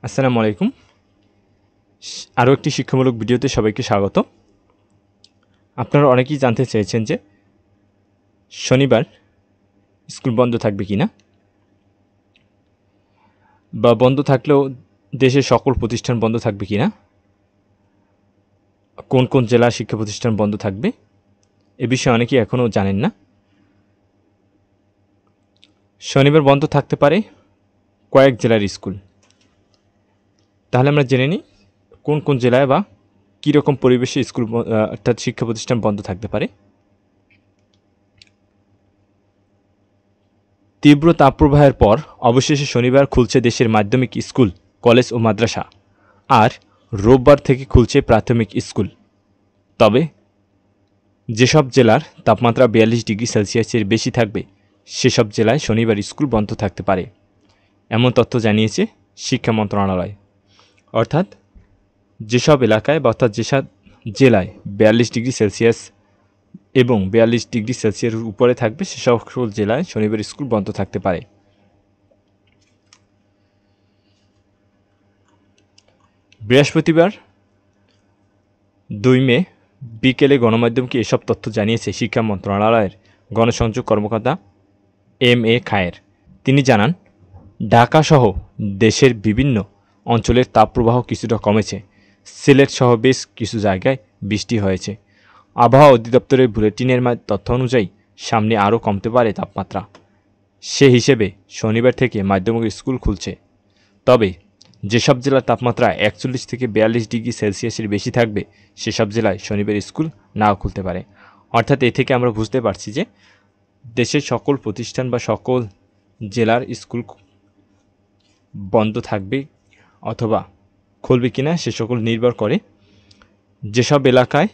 আসসালামু আলাইকুম। আরও একটি শিক্ষামূলক ভিডিওতে সবাইকে স্বাগত। আপনারা অনেকেই জানতে চেয়েছেন যে শনিবার স্কুল বন্ধ থাকবে কি না, বা বন্ধ থাকলেও দেশের সকল প্রতিষ্ঠান বন্ধ থাকবে কি না, কোন কোন জেলা শিক্ষা প্রতিষ্ঠান বন্ধ থাকবে, এ বিষয়ে অনেকেই এখনও জানেন না। শনিবার বন্ধ থাকতে পারে কয়েক জেলার স্কুল। তাহলে আমরা জেনে নিই কোন কোন জেলায় বা কীরকম পরিবেশে স্কুল অর্থাৎ শিক্ষা প্রতিষ্ঠান বন্ধ থাকতে পারে। তীব্র তাপপ্রবাহের পর অবশেষে শনিবার খুলছে দেশের মাধ্যমিক স্কুল, কলেজ ও মাদ্রাসা। আর রোববার থেকে খুলছে প্রাথমিক স্কুল। তবে যেসব জেলার তাপমাত্রা 42 ডিগ্রি সেলসিয়াসের বেশি থাকবে সেসব জেলায় শনিবার স্কুল বন্ধ থাকতে পারে, এমন তথ্য জানিয়েছে শিক্ষা মন্ত্রণালয়। অর্থাৎ যেসব এলাকায় বা অর্থাৎ যেসব জেলায় 42 ডিগ্রি সেলসিয়াস এবং 42 ডিগ্রি সেলসিয়াসের উপরে থাকবে সে সকল জেলায় শনিবার স্কুল বন্ধ থাকতে পারে। বৃহস্পতিবার 2 মে বিকেলে গণমাধ্যমকে এসব তথ্য জানিয়েছে শিক্ষা মন্ত্রণালয়ের গণসংযোগ কর্মকর্তা MA খায়ের। তিনি জানান, ঢাকাসহ দেশের বিভিন্ন অঞ্চলের তাপপ্রবাহ কিছুটা কমেছে। সিলেট সহ বেশ কিছু জায়গায় বৃষ্টি হয়েছে। আবহাওয়া অধিদপ্তরের বুলেটিনের তথ্য অনুযায়ী সামনে আরও কমতে পারে তাপমাত্রা। সে হিসেবে শনিবার থেকে মাধ্যমিক স্কুল খুলছে। তবে যেসব জেলার তাপমাত্রা 41 থেকে 42 ডিগ্রি সেলসিয়াসের বেশি থাকবে সেসব জেলায় শনিবার স্কুল নাও খুলতে পারে। অর্থাৎ এ থেকে আমরা বুঝতে পারছি যে দেশের সকল প্রতিষ্ঠান বা সকল জেলার স্কুল বন্ধ থাকবে অথবা খুলবে কিনা সে সকল নির্ভর করে যেসব এলাকায়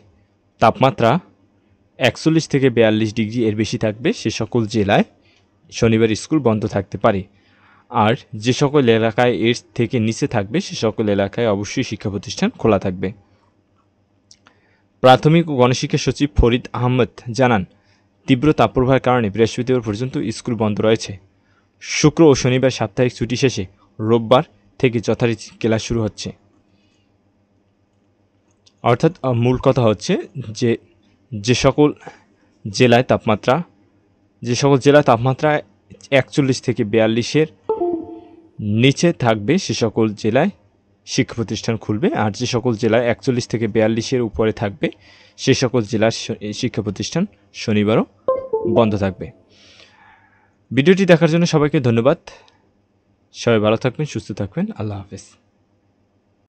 তাপমাত্রা 41 থেকে 42 ডিগ্রি এর বেশি থাকবে সে সকল জেলায় শনিবার স্কুল বন্ধ থাকতে পারে। আর যে সকল এলাকায় এর থেকে নিচে থাকবে সে সকল এলাকায় অবশ্যই শিক্ষা প্রতিষ্ঠান খোলা থাকবে। প্রাথমিক ও গণশিক্ষা সচিব ফরিদ আহমেদ জানান, তীব্র তাপপ্রবাহের কারণে বৃহস্পতিবার পর্যন্ত স্কুল বন্ধ রয়েছে। শুক্র ও শনিবার সাপ্তাহিক ছুটি শেষে রোববার থেকে যথারীতি ক্লাস শুরু হচ্ছে। অর্থাৎ মূল কথা হচ্ছে যে সকল জেলায় তাপমাত্রা 41 থেকে 42-এর নিচে থাকবে সে সকল জেলায় শিক্ষা প্রতিষ্ঠান খুলবে। আর যে সকল জেলায় 41 থেকে 42-এর উপরে থাকবে সে সকল জেলার শিক্ষা প্রতিষ্ঠান শনিবারও বন্ধ থাকবে। ভিডিওটি দেখার জন্য সবাইকে ধন্যবাদ। সবাই ভালো থাকবেন, সুস্থ থাকবেন। আল্লাহ হাফেজ।